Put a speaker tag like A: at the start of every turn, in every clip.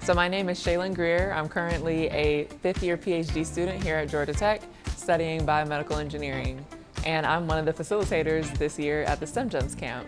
A: So my name is Shaylyn Grier. I'm currently a fifth-year PhD student here at Georgia Tech studying biomedical engineering. And I'm one of the facilitators this year at the STEM Gems camp.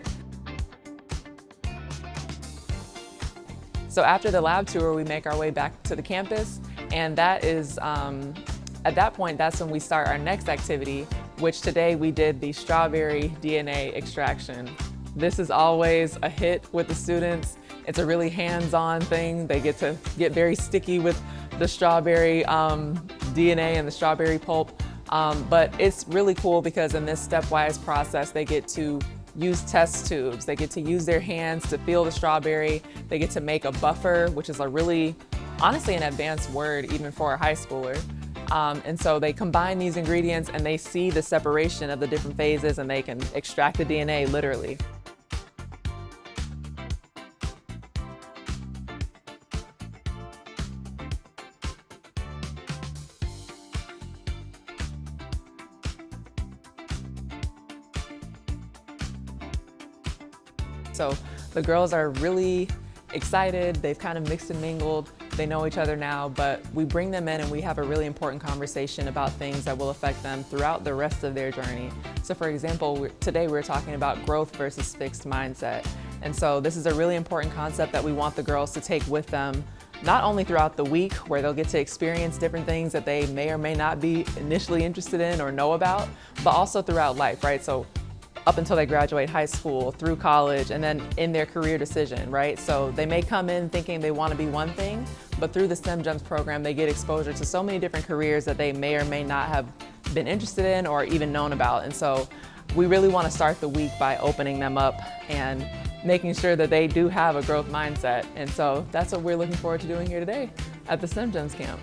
A: So after the lab tour, we make our way back to the campus, and that is, at that point, that's when we start our next activity, which today we did the strawberry DNA extraction. This is always a hit with the students. It's a really hands-on thing. They get to get very sticky with the strawberry DNA and the strawberry pulp. But it's really cool because in this stepwise process, they get to use test tubes. They get to use their hands to feel the strawberry. They get to make a buffer, which is a really, honestly, an advanced word even for a high schooler. And so they combine these ingredients and they see the separation of the different phases and they can extract the DNA literally. So the girls are really excited. They've kind of mixed and mingled. They know each other now, but we bring them in and we have a really important conversation about things that will affect them throughout the rest of their journey. So for example, today we're talking about growth versus fixed mindset. And so this is a really important concept that we want the girls to take with them, not only throughout the week where they'll get to experience different things that they may or may not be initially interested in or know about, but also throughout life, right? So up until they graduate high school, through college, and then in their career decision, right? So they may come in thinking they want to be one thing, but through the STEM Gems program, they get exposure to so many different careers that they may or may not have been interested in or even known about. And so we really want to start the week by opening them up and making sure that they do have a growth mindset. And so that's what we're looking forward to doing here today at the STEM Gems camp.